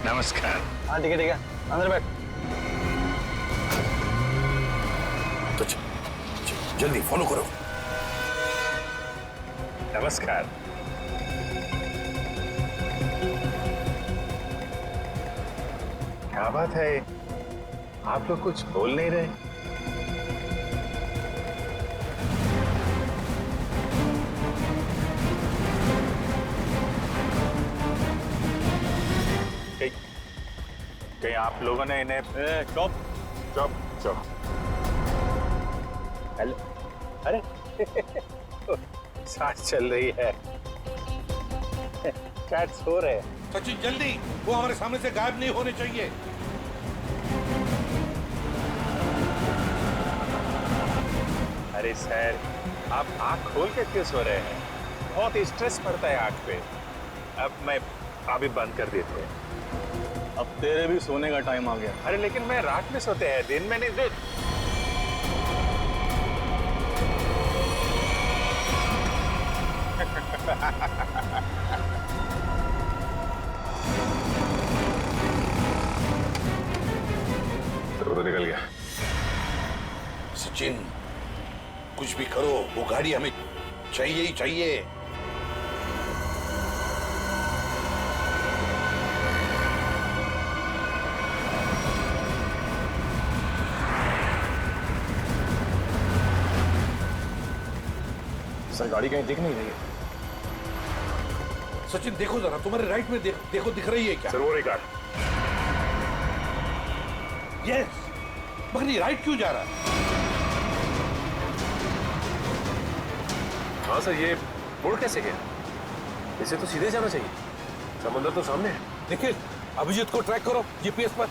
नमस्कार। हाँ ठीक है अंदर बैठ। तो जल्दी फॉलो करो। नमस्कार। क्या बात है, आप लोग कुछ बोल नहीं रहे? कहीं आप लोगों ने इन्हें चुप चुप चुप। हेलो, अरे सांस चल रही है, चैट सो रहे हैं। सचिन जल्दी, वो हमारे सामने से गायब नहीं होने चाहिए। अरे सर, आप आंख खोल के क्यों सो रहे हैं? बहुत स्ट्रेस पड़ता है आंख पे। अब मैं अभी बंद कर देते हैं। अब तेरे भी सोने का टाइम आ गया। अरे लेकिन मैं रात में सोते हैं, दिन में नहीं। देख तो निकल गया। सचिन कुछ भी करो, वो गाड़ी हमें चाहिए ही चाहिए। सर गाड़ी कहीं दिख नहीं रही है। सचिन देखो जरा, तुम्हारे राइट में देखो दिख रही है क्या? सर वो रही कार। यस, मगर ये राइट क्यों जा रहा है? हाँ सर, ये मुड़ कैसे गया? इसे तो सीधे जाना चाहिए, समंदर तो सामने है। देखिए, अभिजीत को ट्रैक करो जीपीएस पर।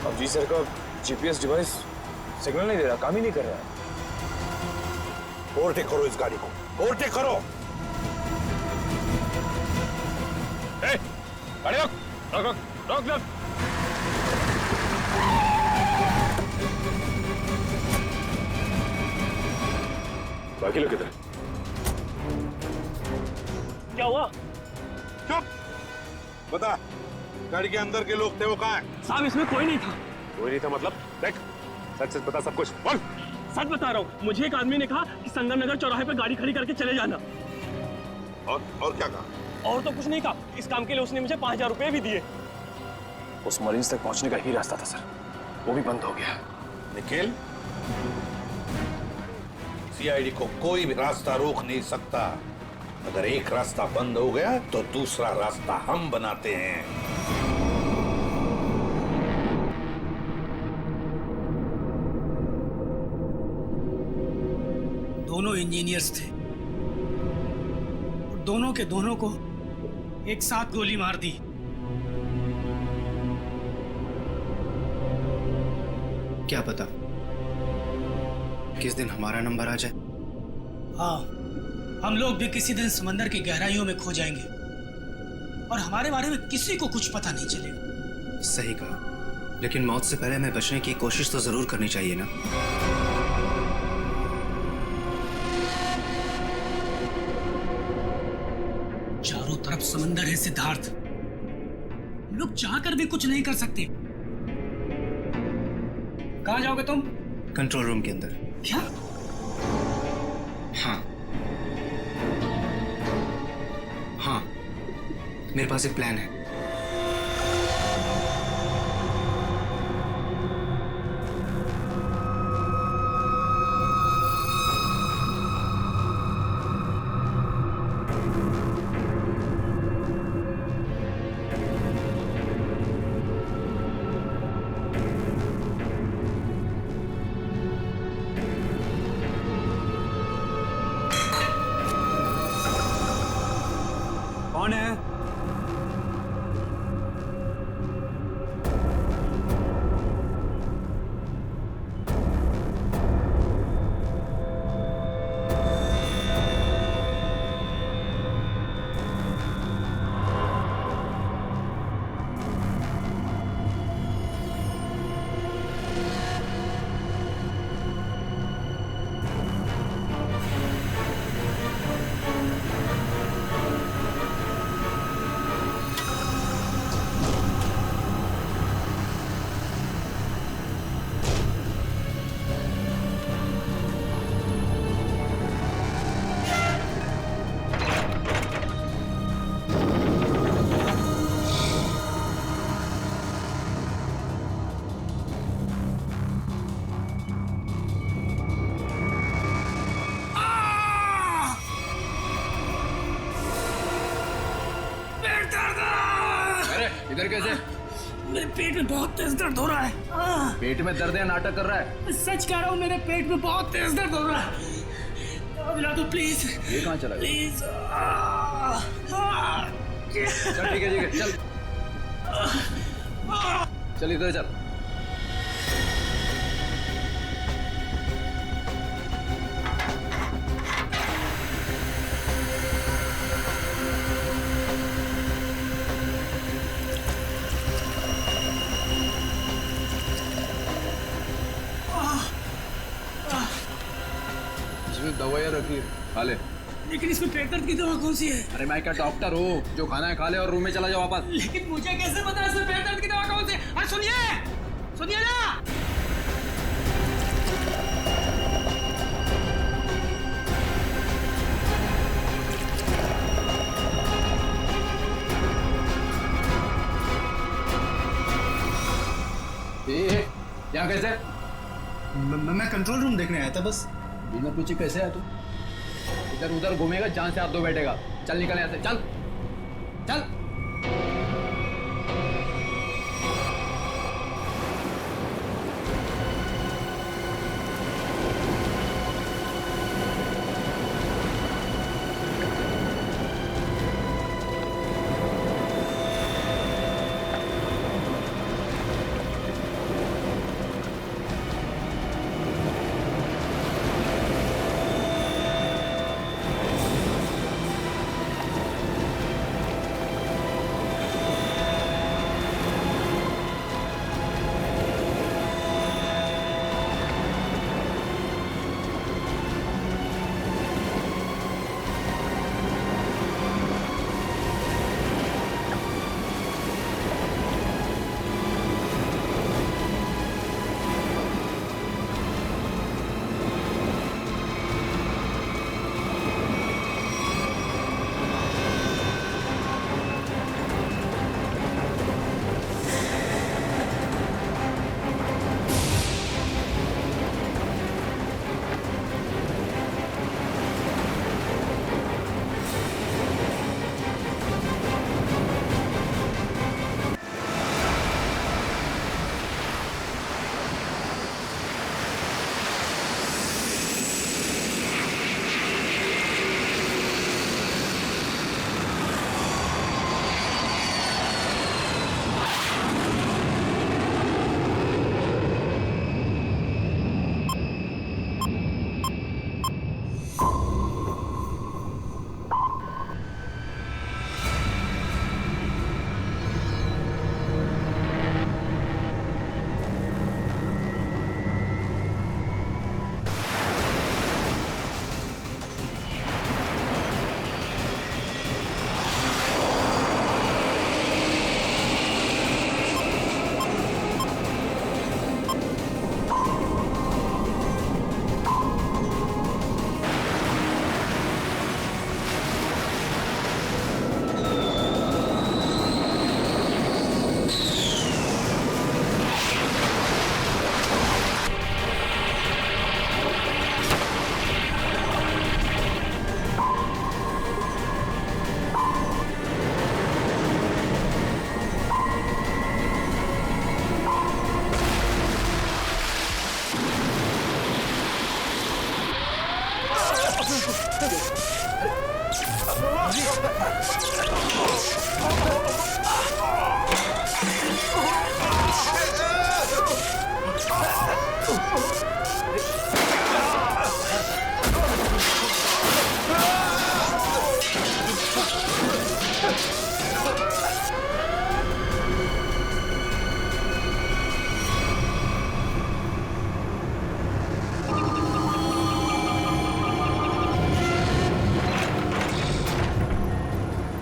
अब जी सर का जीपीएस डिवाइस सिग्नल नहीं दे रहा, काम ही नहीं कर रहा है। ओवरटेक करो इस गाड़ी को, ओवरटेक करो। गाड़ी रोक रोक रोक रोक रोक। बाकी लोग किधर? क्या हुआ? चुप, बता, गाड़ी के अंदर के लोग थे वो कहाँ हैं? साहब इसमें कोई नहीं था। कोई नहीं था मतलब? देख, सच सच बता सब कुछ, बोल। सच बता रहा हूँ, मुझे एक आदमी ने कहा कि संगम नगर चौराहे पे गाड़ी खड़ी करके चले जाना। और क्या कहा? और तो कुछ नहीं कहा। इस काम के लिए उसने मुझे 5000 रुपए भी दिए। उस मरीज तक पहुंचने का ही रास्ता था सर, वो भी बंद हो गया। निखिल, सीआईडी को कोई भी रास्ता रोक नहीं सकता। अगर एक रास्ता बंद हो गया तो दूसरा रास्ता हम बनाते हैं। दोनों इंजीनियर्स थे और दोनों के दोनों को एक साथ गोली मार दी। क्या पता किस दिन हमारा नंबर आ जाए। हाँ, हम लोग भी किसी दिन समंदर की गहराइयों में खो जाएंगे और हमारे बारे में किसी को कुछ पता नहीं चलेगा। सही कहा, लेकिन मौत से पहले हमें बचने की कोशिश तो जरूर करनी चाहिए ना। चारों तरफ समंदर है सिद्धार्थ, हम लोग चाहकर भी कुछ नहीं कर सकते। कहाँ जाओगे तुम? कंट्रोल रूम के अंदर। क्या? हाँ हाँ, मेरे पास एक प्लान है। कौन है? पेट में बहुत तेज दर्द हो रहा है। पेट में दर्द है, नाटक कर रहा है। सच कह रहा हूँ, मेरे पेट में बहुत तेज दर्द हो रहा है। दवा दिला दो प्लीज। ये कहाँ चला गया? प्लीज। चल ठीक है चल चल इधर चल। इसमें दवाइयाँ रखी है, खा ले। लेकिन इसमें पेट दर्द की दवा कौन सी है? अरे मैं क्या डॉक्टर हूँ? जो खाना है खा ले और रूम में चला जाओ वापस। लेकिन मुझे कैसे पता इसमें पेट दर्द की दवा कौन सी है? अरे सुनिए, सुनिए ना। यहाँ कैसे? मैं कंट्रोल रूम देखने आया था बस। बिना पूछे कैसे आया तू? इधर उधर घूमेगा, जहाँ से आप दो बैठेगा। चल निकल यहाँ से, चल चल।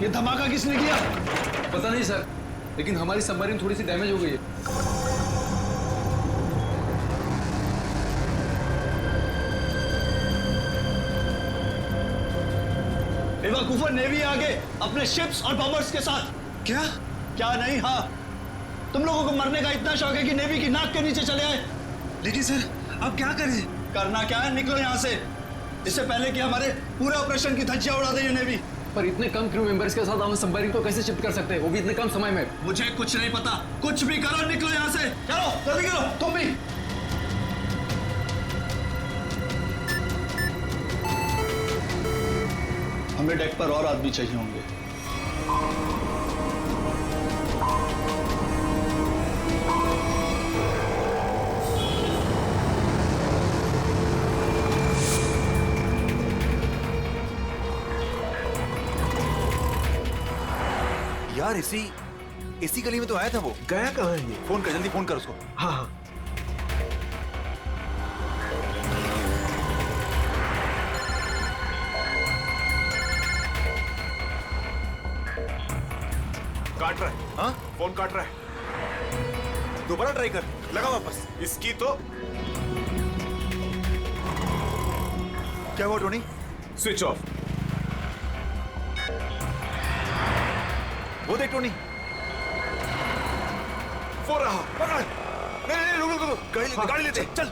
ये धमाका किसने किया? पता नहीं सर, लेकिन हमारी सबमरीन थोड़ी सी डैमेज हो गई है। बेवकूफों, नेवी आगे अपने शिप्स और बॉम्बर्स के साथ। क्या? क्या नहीं? हाँ, तुम लोगों को मरने का इतना शौक है कि नेवी की नाक के नीचे चले आए। लेकिन सर अब क्या करें? करना क्या है, निकलो यहाँ से, इससे पहले कि हमारे पूरे ऑपरेशन की धज्जियां उड़ा दे ये नेवी। पर इतने कम क्रू मेंबर्स के साथ हम संपर्क को कैसे शिफ्ट कर सकते हैं, वो भी इतने कम समय में? मुझे कुछ नहीं पता, कुछ भी करो, निकलो यहाँ से। चलो जल्दी करो, तुम भी। हमें डेक पर और आदमी चाहिए होंगे। यार इसी गली में तो आया था वो। गया कहाँ है ये? फोन कर, जल्दी फोन कर उसको। हाँ हाँ। काट रहा है। हाँ, फोन काट रहा है। दोबारा ट्राई कर, लगा वापस। इसकी तो क्या हुआ टोनी? Switch off. वो देख टोनी, फोन रहा। पकड़। नहीं रुक, गाड़ी लेते चल।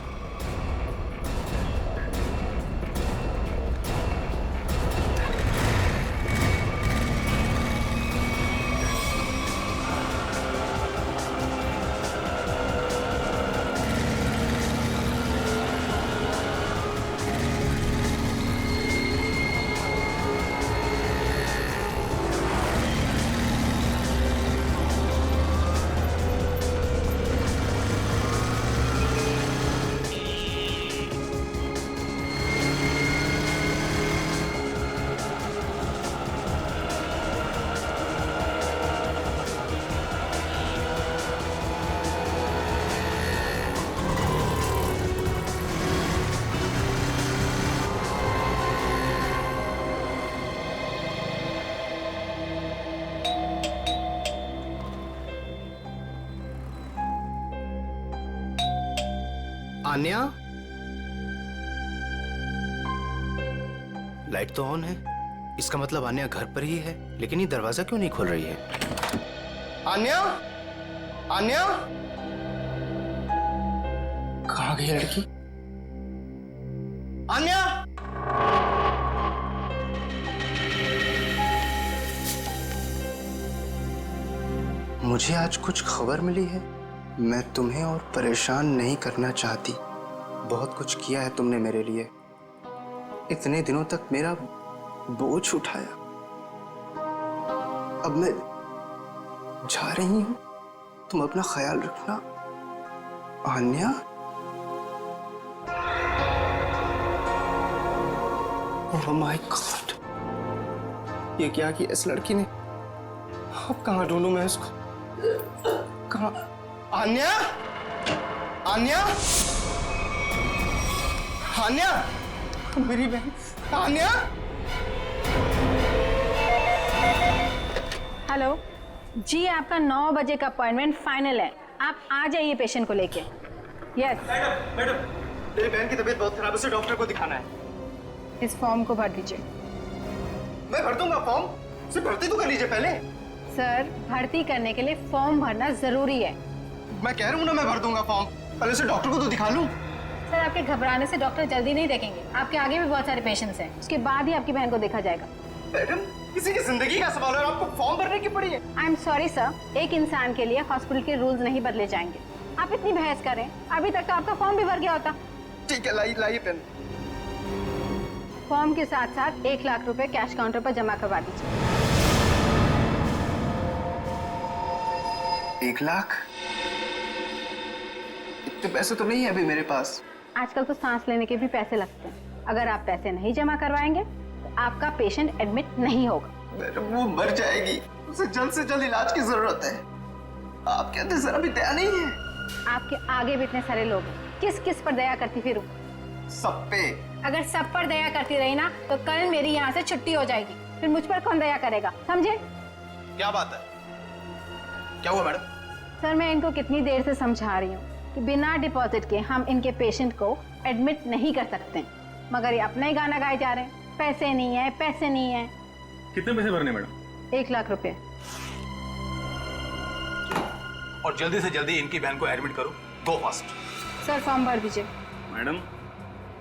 आन्या, लाइट तो ऑन है, इसका मतलब आन्या घर पर ही है, लेकिन ये दरवाजा क्यों नहीं खोल रही है? आन्या, आन्या, कहाँ गई लड़की? आन्या, मुझे आज कुछ खबर मिली है। मैं तुम्हें और परेशान नहीं करना चाहती। बहुत कुछ किया है तुमने मेरे लिए, इतने दिनों तक मेरा बोझ उठाया। अब मैं जा रही हूं, तुम अपना ख्याल रखना आन्या। ओह माय गॉड, ये क्या किया इस लड़की ने? अब कहाँ ढूंढूं मैं इसको? कहाँ? आन्या, आन्या, आन्या, मेरी बहन आन्या। हेलो जी, आपका 9 बजे का अपॉइंटमेंट फाइनल है। आप आ जाइए पेशेंट को लेके। यस मैडम, मेरी बहन की तबीयत बहुत खराब है, उसे डॉक्टर को दिखाना है। इस फॉर्म को भर दीजिए। मैं भर दूंगा फॉर्म, सिर्फ भर्ती तो कर लीजिए पहले। सर, भर्ती करने के लिए फॉर्म भरना जरूरी है। मैं कह रहा हूँ ना, मैं भर दूंगा फॉर्म, पहले से डॉक्टर को तो दिखा लूं। सर, आपके घबराने से डॉक्टर जल्दी नहीं देखेंगे। आपके आगे भी बहुत सारे पेशेंट्स हैं, उसके बाद ही आपकी बहन को देखा जाएगा। मैडम, किसी की जिंदगी का सवाल है और आपको फॉर्म भरने की पड़ी है। आई एम सॉरी सर, एक इंसान के लिए हॉस्पिटल के रूल्स नहीं बदले जाएंगे। आप इतनी बहस करें, अभी तक तो आपका फॉर्म भी भर गया होता। ठीक है, लाइए पेन। फॉर्म के साथ साथ 1 लाख रुपए कैश काउंटर पर जमा करवा दीजिए। 1 लाख? इतने पैसे तो नहीं है अभी मेरे पास। आजकल तो सांस लेने के भी पैसे लगते हैं। अगर आप पैसे नहीं जमा करवाएंगे तो आपका पेशेंट एडमिट नहीं होगा। मैडम, वो मर जाएगी, उसे जल्द से जल्द इलाज की जरूरत है। आप कहते जरा भी दया नहीं है? आपके आगे भी इतने सारे लोग हैं, किस किस पर दया करती फिरूं? सब पे। अगर सब पर दया करती रही ना तो कल मेरी यहाँ से छुट्टी हो जाएगी, फिर मुझ पर कौन दया करेगा, समझे? क्या बात है? क्या हुआ मैडम? सर, मैं इनको कितनी देर से समझा रही हूँ कि बिना डिपॉजिट के हम इनके पेशेंट को एडमिट नहीं कर सकते, मगर ये अपना ही गाना गाए जा रहे हैं। पैसे नहीं है, पैसे नहीं है। कितने पैसे भरने मैडम? 1 लाख रुपए। और जल्दी से जल्दी इनकी बहन को एडमिट करो, गो फास्ट। सर, फॉर्म भर दीजिए। मैडम,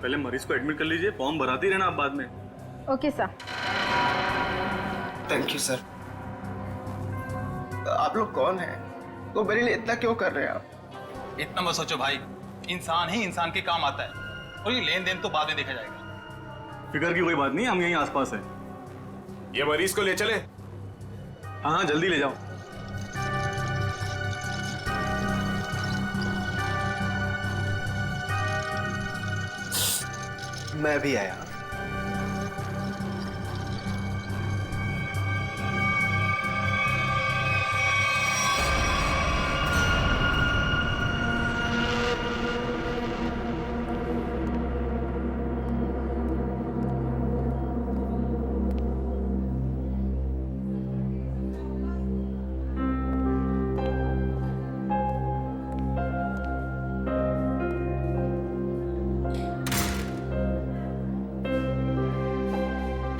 पहले मरीज को एडमिट कर लीजिए, फॉर्म भराती रहना आप बाद में। Okay sir. Thank you sir. आप लोग कौन हैं? वो मेरे लिए इतना क्यों कर रहे हैं आप? इतना मत सोचो भाई, इंसान ही इंसान के काम आता है और ये लेन देन तो बाद में देखा जाएगा। फिक्र की कोई बात नहीं, हम यहीं आसपास है। ये मरीज को ले चले। हाँ हाँ, जल्दी ले जाओ। मैं भी आया।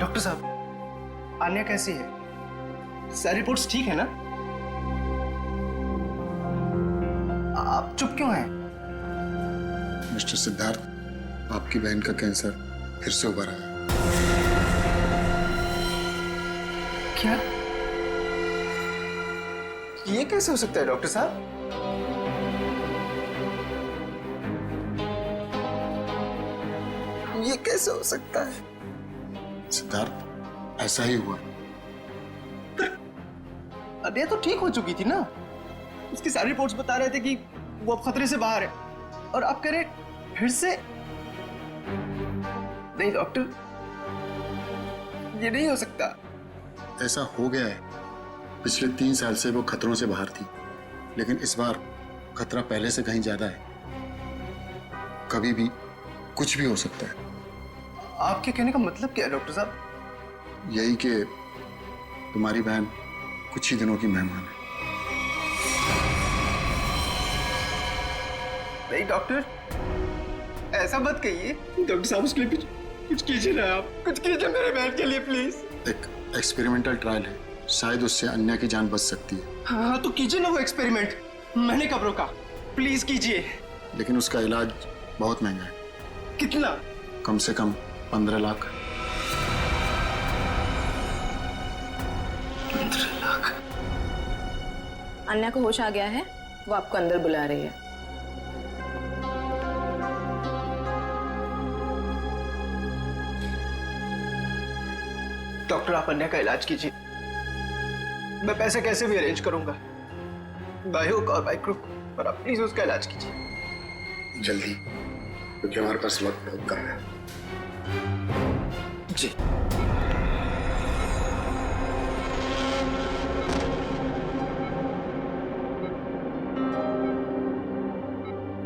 डॉक्टर साहब, आन्या कैसी है? सारी रिपोर्ट्स ठीक है ना? आप चुप क्यों हैं? मिस्टर सिद्धार्थ, आपकी बहन का कैंसर फिर से उभरा है। क्या? ये कैसे हो सकता है डॉक्टर साहब? ये कैसे हो सकता है? सिद्धार्थ, ऐसा ही हुआ। अरे तो ठीक हो चुकी थी ना? उसकी सारी रिपोर्ट्स बता रहे थे कि वो अब खतरे से बाहर है, और आप कह रहे फिर से? नहीं डॉक्टर, ये नहीं हो सकता। ऐसा हो गया है। पिछले 3 साल से वो खतरों से बाहर थी, लेकिन इस बार खतरा पहले से कहीं ज्यादा है। कभी भी कुछ भी हो सकता है। आपके कहने का मतलब क्या है डॉक्टर साहब? यही कि तुम्हारी बहन कुछ ही दिनों की मेहमान है। नहीं डॉक्टर, ऐसा मत कहिए। डॉक्टर साहब, उसके लिए कुछ कीजिए ना, आप कुछ कीजिए मेरे बहन के लिए प्लीज। एक एक्सपेरिमेंटल ट्रायल है, शायद उससे अन्या की जान बच सकती है। हाँ तो कीजिए ना वो एक्सपेरिमेंट। मैंने कब रोका? प्लीज कीजिए। लेकिन उसका इलाज बहुत महंगा है। कितना? कम से कम 15 लाख। 15 लाख? अन्या को होश आ गया है, वो आपको अंदर बुला रही है। डॉक्टर, आप अन्या का इलाज कीजिए। मैं पैसे कैसे भी अरेंज करूंगा, बाय हुक और बाय क्रुक, पर आप प्लीज उसका इलाज कीजिए जल्दी, क्योंकि हमारे पास वक्त बहुत कम है। जी।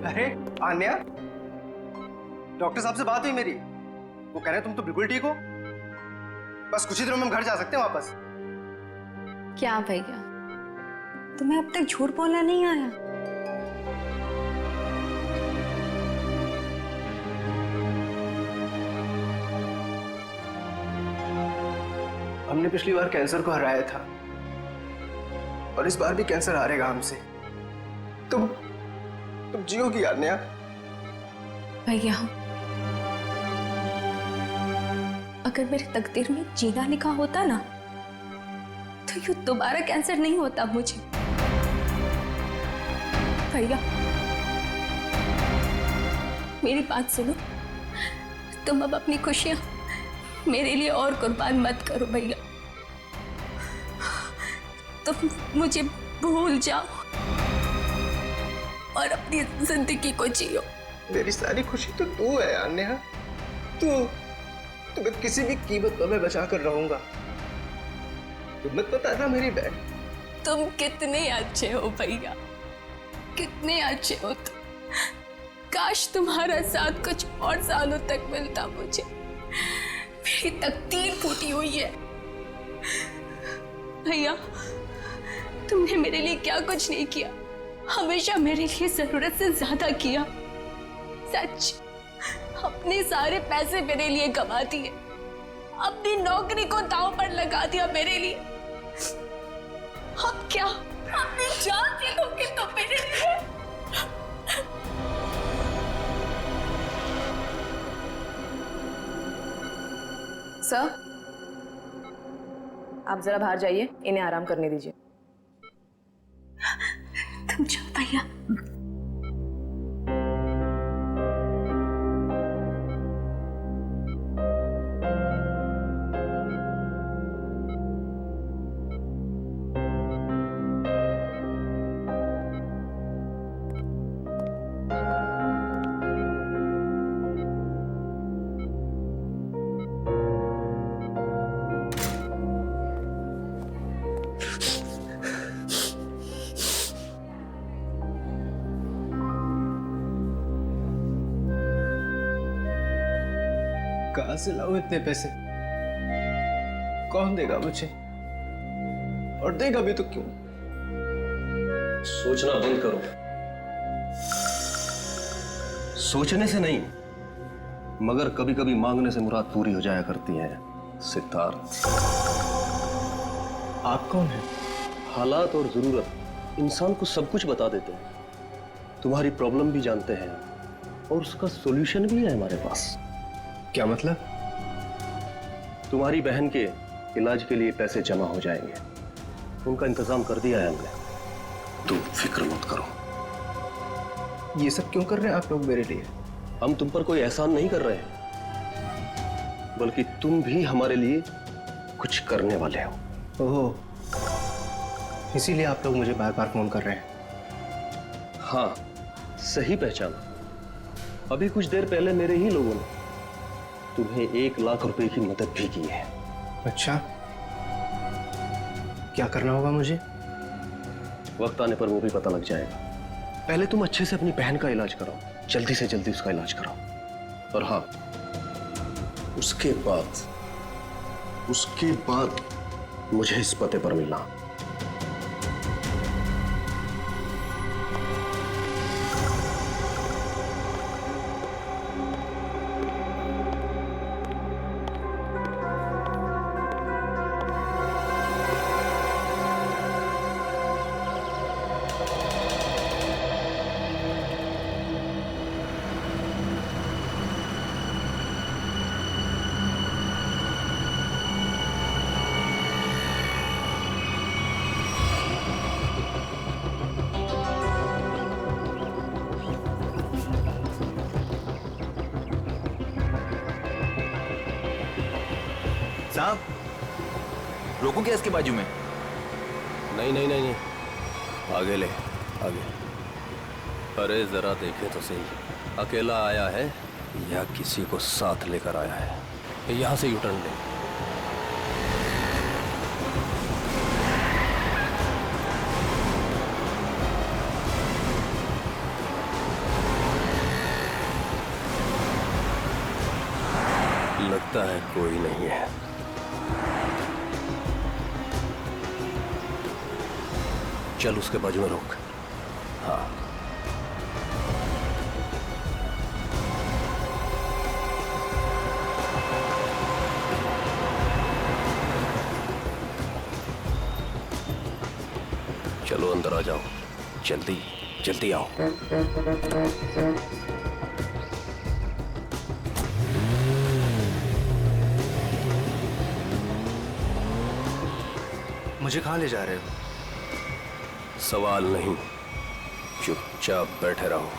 अरे आन्या, डॉक्टर साहब से बात हुई मेरी। वो कह रहे तुम तो बिल्कुल ठीक हो, बस कुछ ही दिनों में हम घर जा सकते हैं वापस। क्या भैया, तुम्हें अब तक झूठ बोलना नहीं आया? हमने पिछली बार कैंसर को हराया था, और इस बार भी कैंसर हारेगा हमसे। तुम जियोगी आन्या। भैया, अगर मेरे तकदीर में जीना लिखा होता ना, तो यूं दोबारा कैंसर नहीं होता मुझे। भैया, मेरी बात सुनो। तुम अब अपनी खुशियां मेरे लिए और कुर्बान मत करो भैया। तुम मुझे भूल जाओ और अपनी जिंदगी को जियो। मेरी सारी खुशी तो तू है अन्या। तुम्हें किसी भी कीमत पर मैं बचा कर रहूंगा। तुम मत बताना मेरी बहन। तुम कितने अच्छे हो भैया, कितने अच्छे हो तुम। काश तुम्हारा साथ कुछ और सालों तक मिलता मुझे। मेरी तकदीर फूटी हुई है। भैया, तुमने मेरे लिए क्या कुछ नहीं किया, हमेशा मेरे लिए जरूरत से ज्यादा किया। सच, अपने सारे पैसे मेरे लिए गवा दिए, अपनी नौकरी को दांव पर लगा दिया मेरे लिए। अब क्या अपनी जान दे दोगे तो मेरे लिए? सर, आप जरा बाहर जाइए, इन्हें आराम करने दीजिए। तुम जाओ भैया। कहां से लाऊं इतने पैसे? कौन देगा मुझे? और देगा भी तो क्यों? सोचना बंद करो। सोचने से नहीं, मगर कभी कभी मांगने से मुराद पूरी हो जाया करती है सिद्धार्थ। आप कौन हैं? हालात और जरूरत इंसान को सब कुछ बता देते हैं। तुम्हारी प्रॉब्लम भी जानते हैं और उसका सॉल्यूशन भी है हमारे पास। क्या मतलब? तुम्हारी बहन के इलाज के लिए पैसे जमा हो जाएंगे, उनका इंतजाम कर दिया है हमने। तुम फिक्र मत करो। ये सब क्यों कर रहे हैं आप लोग मेरे लिए? हम तुम पर कोई एहसान नहीं कर रहे हैं, बल्कि तुम भी हमारे लिए कुछ करने वाले हो। ओह, इसीलिए आप लोग मुझे बार बार फोन कर रहे हैं। हाँ, सही पहचाना। अभी कुछ देर पहले मेरे ही लोगों ने तुम्हें 1 लाख रुपए की मदद भी की है। अच्छा, क्या करना होगा मुझे? वक्त आने पर वो भी पता लग जाएगा। पहले तुम अच्छे से अपनी बहन का इलाज कराओ, जल्दी से जल्दी उसका इलाज कराओ। और हाँ, उसके बाद मुझे इस पते पर मिलना। साहब, रोकूं क्या इसके बाजू में? नहीं, आगे ले, आगे। अरे जरा देखे तो सही, अकेला आया है या किसी को साथ लेकर आया है? यहां से यूटर्न ले। लगता है कोई नहीं है। चल उसके बाजू में रोक। हाँ, चलो अंदर आ जाओ, जल्दी जल्दी आओ। मुझे कहाँ ले जा रहे हो? सवाल नहीं, चुपचाप बैठे रहो।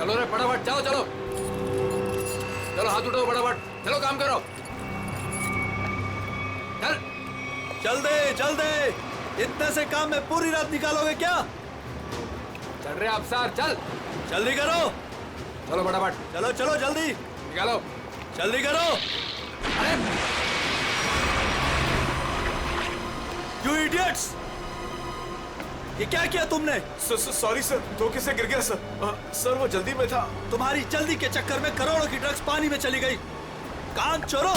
चलो रे फटाफट, चलो चलो चलो, हाथ उठाओ फटाफट, चलो काम करो, चल चल दे, इतने से काम में पूरी रात निकालोगे क्या? चल रहे अफसर, चल जल्दी करो, चलो फटाफट, चलो चलो जल्दी निकालो, जल्दी करो। अरे You idiots! ये क्या किया तुमने? सॉरी सर, धोखे से गिर गया सर। सर वो जल्दी में था। तुम्हारी जल्दी के चक्कर में करोड़ों की ड्रग्स पानी में चली गई। कान चोरों!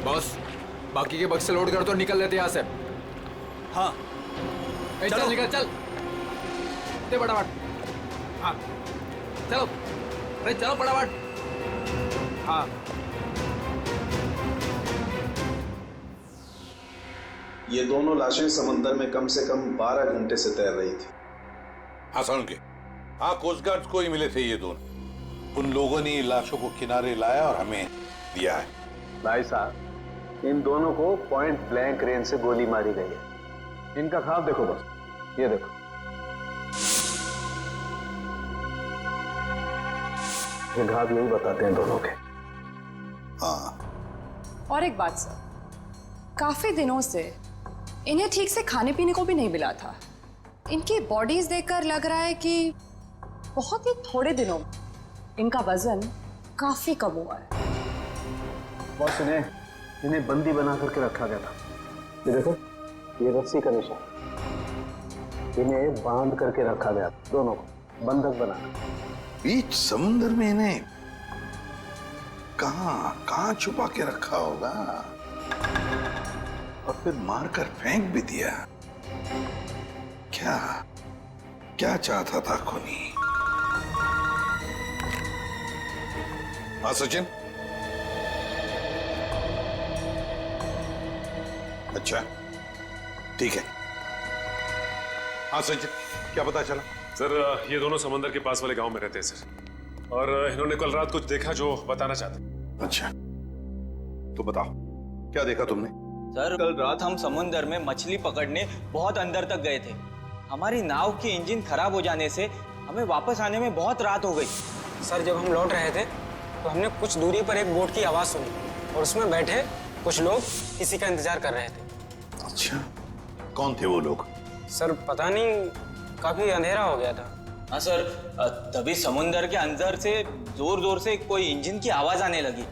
बॉस, बाकी के बक्से लोड कर तो निकल लेते यहाँ से। हाँ चल निकल, चल दे फटाफट। हाँ चलो, अरे चलो फटाफट। हाँ ये दोनों लाशें समंदर में कम से कम 12 घंटे से तैर रही थी। हाँ सुन के, हाँ कोस्ट गार्ड को ही मिले थे ये दोनों। उन लोगों ने लाशों को किनारे लाया और हमें दिया है। भाई साहब, इन दोनों को पॉइंट ब्लैंक रेंज से गोली मारी गई है। इनका ख्वाब देखो बस, ये देखो। ये घाव यही बताते हैं दोनों के। हाँ। और एक बात सर, काफी दिनों से इन्हें ठीक से खाने पीने को भी नहीं मिला था। इनकी बॉडीज देखकर लग रहा है कि बहुत ही थोड़े दिनों में इनका वजन काफी कम हुआ है। बॉस, इन्हें बंदी बना करके रखा गया था। ये देखो, ये रस्सी का निशान, इन्हें बांध करके रखा गया, दोनों को बंधक बनाकर। बीच समुद्र में इन्हें कहां छुपा के रखा होगा और फिर मारकर फेंक भी दिया। क्या चाहता था खूनी? हाँ सचिन, अच्छा ठीक है। हाँ सचिन, क्या पता चला? सर, ये दोनों समंदर के पास वाले गांव में रहते हैं सर, और इन्होंने कल रात कुछ देखा जो बताना चाहते। अच्छा तो बताओ, क्या देखा तुमने? सर, कल रात हम समुंदर में मछली पकड़ने बहुत अंदर तक गए थे। हमारी नाव की इंजन खराब हो जाने से हमें वापस आने में बहुत रात हो गई। सर, जब हम लौट रहे थे तो हमने कुछ दूरी पर एक बोट की आवाज सुनी और उसमें बैठे कुछ लोग किसी का इंतजार कर रहे थे। अच्छा, कौन थे वो लोग? सर पता नहीं, काफी अंधेरा हो गया था। हाँ सर, तभी समुंदर के अंदर से जोर जोर से कोई इंजन की आवाज आने लगी।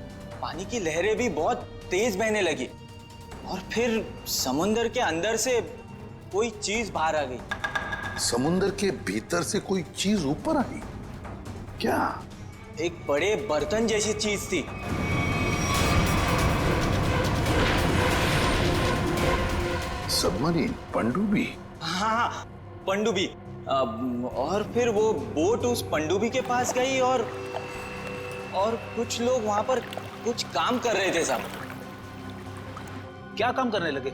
पानी की लहरें भी बहुत तेज बहने लगी और फिर समुंदर के अंदर से कोई चीज बाहर आ गई। समुंदर के भीतर से कोई चीज ऊपर आई? क्या? एक बड़े बर्तन जैसी चीज थी। सबमरीन, पनडुब्बी? हाँ, पनडुब्बी। और फिर वो बोट उस पनडुब्बी के पास गई और कुछ लोग वहां पर कुछ काम कर रहे थे साहब। क्या काम करने लगे?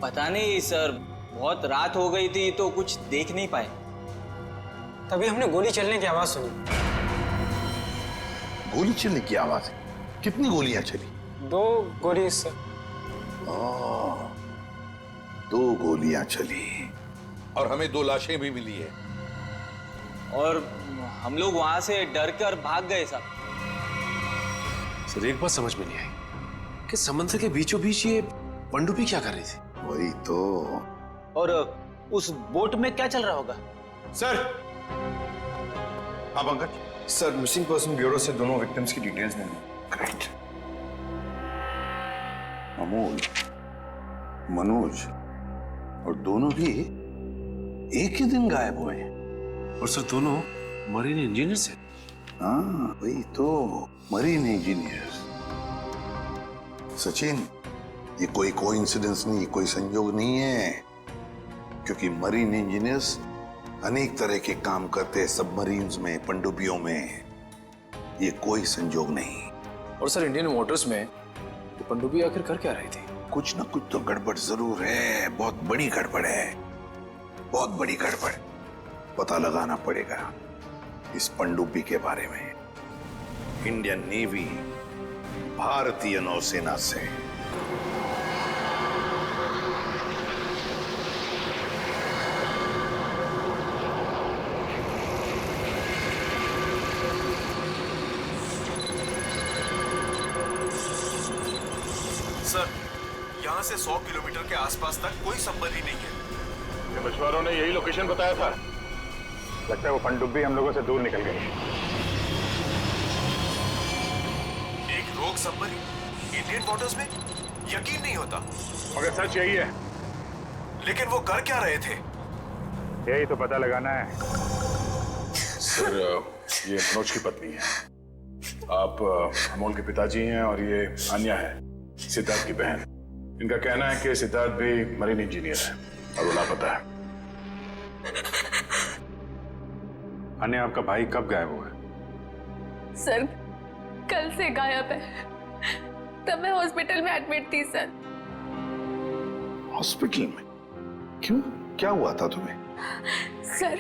पता नहीं सर, बहुत रात हो गई थी तो कुछ देख नहीं पाए। तभी हमने गोली चलने की आवाज सुनी। गोली चलने की आवाज? कितनी गोलियां चली? 2 गोली सर। 2 गोलियां चली और हमें 2 लाशें भी मिली है। और हम लोग वहां से डर कर भाग गए साहब। सर, एक बात समझ में नहीं आई कि समंदर के बीचों बीच ये पनडुब्बी क्या कर रही थी? वही तो। और उस बोट में क्या चल रहा होगा? सर। हाँ Pankaj. Sir, missing person bureau से दोनों विक्टिम्स की डिटेल्स मिली। ग्रेट। अमोल, मनोज और दोनों भी एक ही दिन गायब हुए। और सर, दोनों मरीन इंजीनियर्स हैं। हाँ वही तो, मरीन इंजीनियर्स। सचिन, ये कोई कोइंसिडेंस नहीं, कोई संयोग नहीं है, क्योंकि मरीन इंजीनियर्स अनेक तरह के काम करते हैं सबमरीन्स में, पनडुब्बियों में। ये कोई संयोग नहीं। और सर, इंडियन वाटर्स में ये पनडुब्बी आखिर कर क्या रही थी? कुछ ना कुछ तो गड़बड़ जरूर है, बहुत बड़ी गड़बड़ है, बहुत बड़ी गड़बड़। पता लगाना पड़ेगा इस पनडुब्बी के बारे में। इंडियन नेवी, भारतीय नौसेना से। सर, यहाँ से 100 किलोमीटर के आसपास तक कोई सबमरीन नहीं है। मछुआरों ने यही लोकेशन बताया था। लगता है वो पनडुब्बी हम लोगों से दूर निकल गई। एक रोग सबमरीन इंडियन वाटर्स में? यकीन नहीं होता। मगर सच यही है। लेकिन वो कर क्या रहे थे? यही तो पता लगाना है। सर, ये मनोज की पत्नी है। आप अमोल के पिताजी हैं और ये अन्या है, सिद्धार्थ की बहन। इनका कहना है कि सिद्धार्थ भी मरीन इंजीनियर है और वो लापता है। अन्या, आपका भाई कब गायब हुआ? सर, कल से गायब है। तब मैं हॉस्पिटल में एडमिट थी सर। हॉस्पिटल में? क्यों? क्या हुआ था तुम्हें? सर,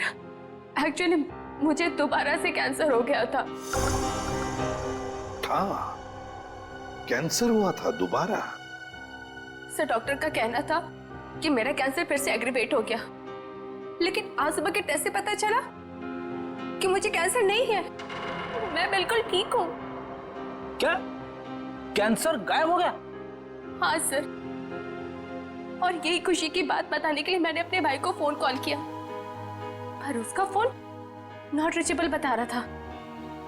एक्चुअली मुझे दोबारा से कैंसर हो गया था। कैंसर हुआ था दोबारा? सर, डॉक्टर का कहना था कि मेरा कैंसर फिर से एग्रीवेट हो गया, लेकिन आज सुबह के टेस्ट से पता चला कि मुझे कैंसर नहीं है। मैं बिल्कुल ठीक हूँ। क्या? कैंसर गायब हो गया? हाँ सर, और यही खुशी की बात बताने के लिए मैंने अपने भाई को फोन कॉल किया, पर उसका फोन नॉट रीचेबल बता रहा था।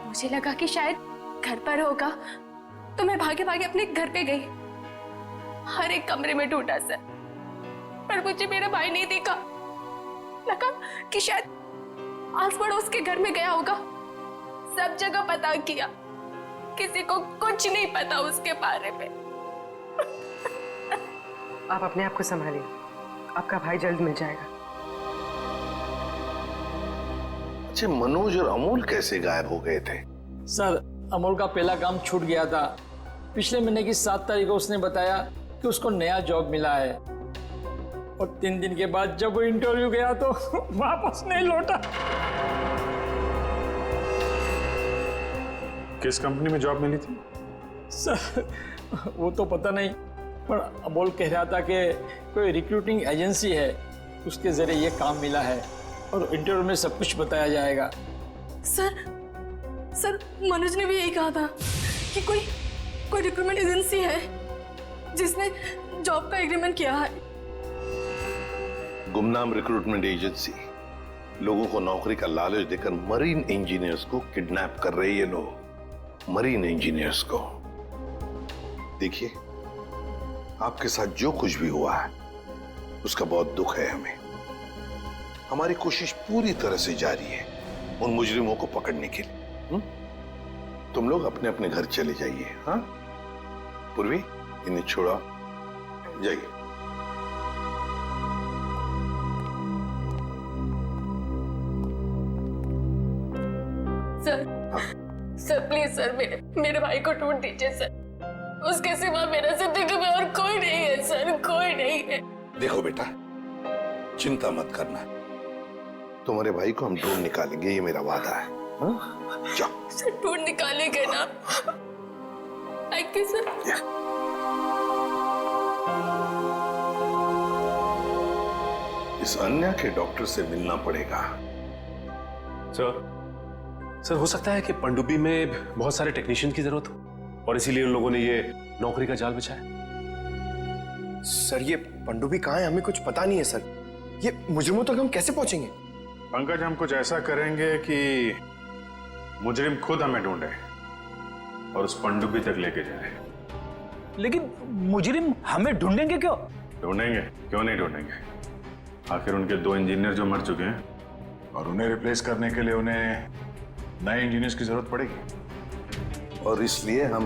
मुझे लगा कि शायद घर पर होगा, तो मैं भागे भागे अपने घर पे गई। हर एक कमरे में ढूंढा सर, पर मुझे मेरा भाई नहीं दिखा। लगा कि शायद आस पड़ोस के घर में गया होगा। सब जगह पता किया, किसी को कुछ नहीं पता उसके बारे में। आप अपने आप को संभालिए, आपका भाई जल्द मिल जाएगा। अच्छा, मनोज और अमोल कैसे गायब हो गए थे? सर, अमोल का पहला काम छूट गया था। पिछले महीने की 7 तारीख को उसने बताया कि उसको नया जॉब मिला है, और 3 दिन के बाद जब वो इंटरव्यू गया तो वापस नहीं लौटा। किस कंपनी में जॉब मिली थी? सर, वो तो पता नहीं, पर अमोल कह रहा था कि कोई रिक्रूटिंग एजेंसी है, उसके जरिए ये काम मिला है और इंटरव्यू में सब कुछ बताया जाएगा। सर, मनोज ने भी यही कहा था कि कोई रिक्रूटमेंट एजेंसी है जिसने जॉब का एग्रीमेंट किया है। गुमनाम रिक्रूटमेंट एजेंसी लोगों को नौकरी का लालच देकर मरीन इंजीनियर्स को किडनैप कर रहे हैं। ये लोग मरीन इंजीनियर्स को। देखिए, आपके साथ जो कुछ भी हुआ है उसका बहुत दुख है हमें। हमारी कोशिश पूरी तरह से जारी है उन मुजरिमों को पकड़ने के लिए। तुम लोग अपने अपने घर चले जाइए। हाँ पूर्वी, इन्हें छोड़ा जाइए। सर प्लीज सर, मेरे भाई को ढूंढ दीजिए सर। उसके सिवा मेरा जिंदगी में और कोई नहीं है सर, कोई नहीं है। देखो बेटा, चिंता मत करना, तुम्हारे भाई को हम ढूंढ निकालेंगे, ये मेरा वादा है। जाओ सर, ढूंढ निकालेंगे ना? Thank you sir. इस अन्या के डॉक्टर से मिलना पड़ेगा। सर, हो सकता है कि पनडुब्बी में बहुत सारे टेक्नीशियन की जरूरत हो और इसीलिए उन लोगों ने ये नौकरी का जाल बिछाया। सर, ये पनडुब्बी कहाँ है? हमें कुछ पता नहीं है सर। ये मुजरिमों तक हम कैसे पहुंचेंगे? पंकज, हम कुछ ऐसा करेंगे कि मुजरिम खुद हमें ढूंढे और उस पनडुब्बी तक लेके जाए। लेकिन मुजरिम हमें ढूंढेंगे क्यों? ढूंढेंगे, क्यों नहीं ढूंढेंगे? आखिर उनके 2 इंजीनियर जो मर चुके हैं और उन्हें रिप्लेस करने के लिए उन्हें नए इंजीनियर्स की जरूरत पड़ेगी। और इसलिए हम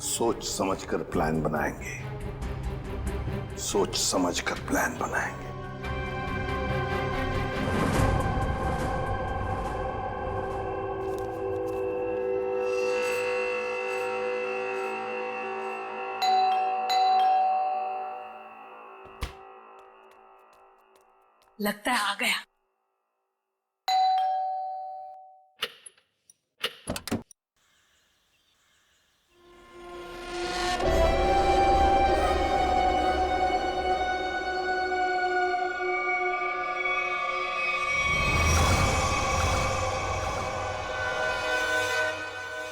सोच समझकर प्लान बनाएंगे, सोच समझकर प्लान बनाएंगे। लगता है आ गया।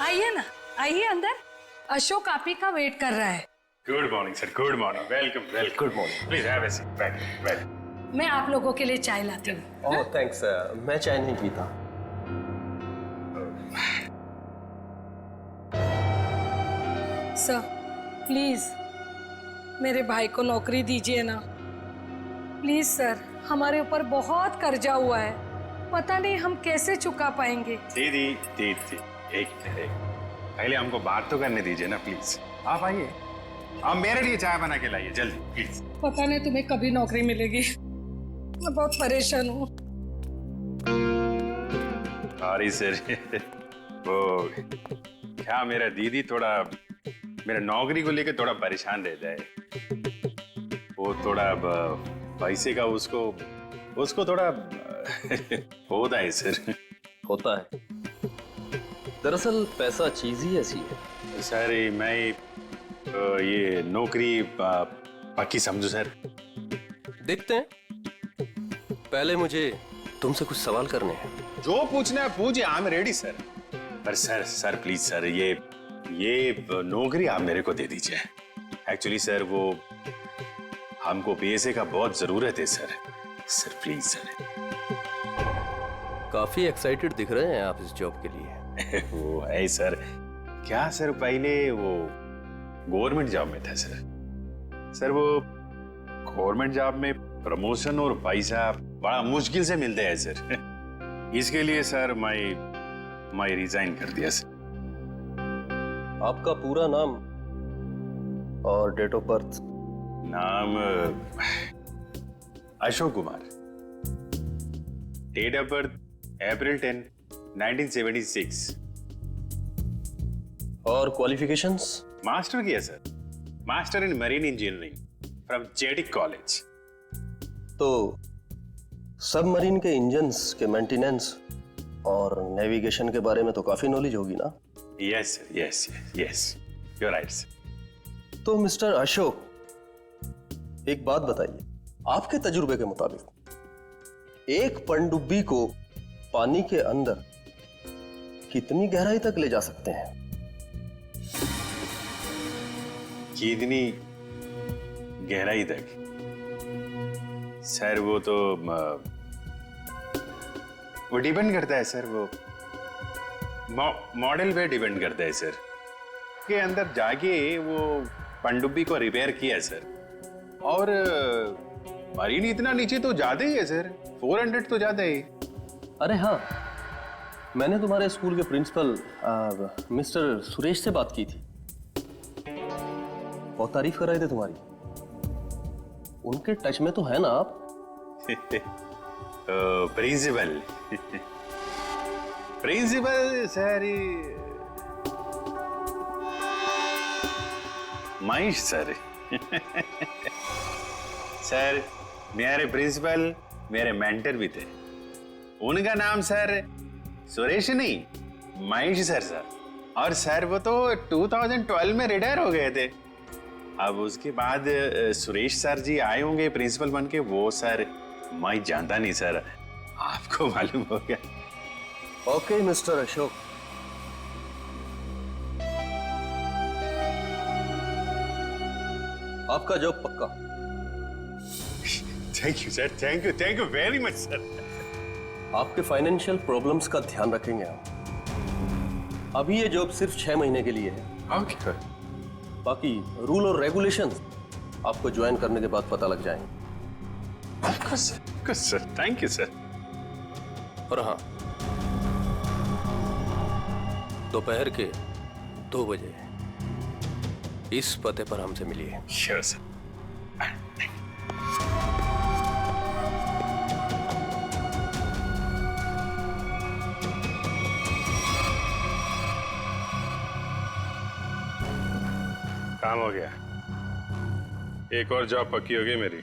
आइए ना, आइए अंदर। अशोक आप ही का वेट कर रहा है। Good morning sir, good morning, welcome welcome. Good morning, please have a seat, बैठ। मैं आप लोगों के लिए चाय लाती हूँ। ओह थैंक्स, मैं चाय नहीं पीता। सर प्लीज मेरे भाई को नौकरी दीजिए ना, प्लीज सर। हमारे ऊपर बहुत कर्जा हुआ है, पता नहीं हम कैसे चुका पाएंगे। दीदी एक पहले हमको बात तो करने दीजिए ना प्लीज। आप आइए, आप मेरे लिए चाय बना के लाइए जल्दी प्लीज। पता नहीं तुम्हें कभी नौकरी मिलेगी, मैं बहुत परेशान हूँ। सॉरी सर, वो क्या मेरा दीदी थोड़ा मेरा नौकरी को लेकर थोड़ा परेशान रहता है। वो थोड़ा पैसे का उसको थोड़ा होता है सर। होता है, दरअसल पैसा चीज ही ऐसी है। सर मैं ये नौकरी पक्की समझू सर। देखते हैं, पहले मुझे तुमसे कुछ सवाल करने हैं। जो पूछना है पूछिए, आई एम रेडी सर। पर सर प्लीज सर, ये नौकरी आप मेरे को दे दीजिए। एक्चुअली सर वो हमको पैसे का बहुत जरूरत है सर प्लीज सर। काफी एक्साइटेड दिख रहे हैं आप इस जॉब के लिए। वो है सर, क्या सर पहले वो गवर्नमेंट जॉब में था सर वो गवर्नमेंट जॉब में प्रमोशन और पैसा बड़ा मुश्किल से मिलते हैं सर। इसके लिए सर मैं रिजाइन कर दिया सर। आपका पूरा नाम और डेट ऑफ बर्थ? नाम Ashok Kumar, date of birth April 10, 1976। और क्वालिफिकेशंस? मास्टर किया sir, master in marine engineering from जेटिक कॉलेज। तो सबमरीन के इंजन्स के मेंटेनेंस और नेविगेशन के बारे में तो काफी नॉलेज होगी ना? Yes you are right sir. तो मिस्टर अशोक, एक बात बताइए, आपके तजुर्बे के मुताबिक एक पनडुब्बी को पानी के अंदर कितनी गहराई तक ले जा सकते हैं? कितनी गहराई तक? सर वो तो वो डिपेंड करता है सर, वो मॉडल पे डिपेंड करता है सर। के अंदर जाके वो पनडुब्बी को रिपेयर किया सर, और मरीन इतना नीचे तो जाते ही है सर, 400 तो जाते ही। अरे हाँ, मैंने तुम्हारे स्कूल के प्रिंसिपल मिस्टर सुरेश से बात की थी, बहुत तारीफ कर रहे थे तुम्हारी। उनके टच में तो है ना आप? Principal sir Mahesh sir. Sir मेरे प्रिंसिपल मेरे मेंटर भी थे, उनका नाम सर सुरेश नहीं महेश सर। और सर वो तो 2012 में रिटायर हो गए थे। अब उसके बाद सुरेश सर जी आए होंगे प्रिंसिपल बन के, वो सर मैं जानता नहीं सर, आपको मालूम हो गया। ओके मिस्टर अशोक, आपका जॉब पक्का। Thank you sir, thank you very much sir. आपके फाइनेंशियल प्रॉब्लम्स का ध्यान रखेंगे हम। अभी ये जॉब सिर्फ 6 महीने के लिए है। ओके। बाकी रूल और रेगुलेशंस आपको ज्वाइन करने के बाद पता लग जाएंगे। Sir thank you sir. और हाँ, दोपहर के 2 बजे इस पते पर हमसे मिलिए। Sure sir. काम हो गया, एक और जॉब पक्की हो गई मेरी।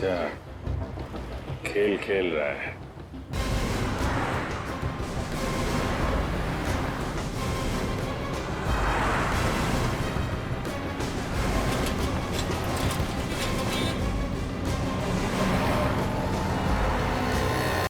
अच्छा, खेल खेल रहा है।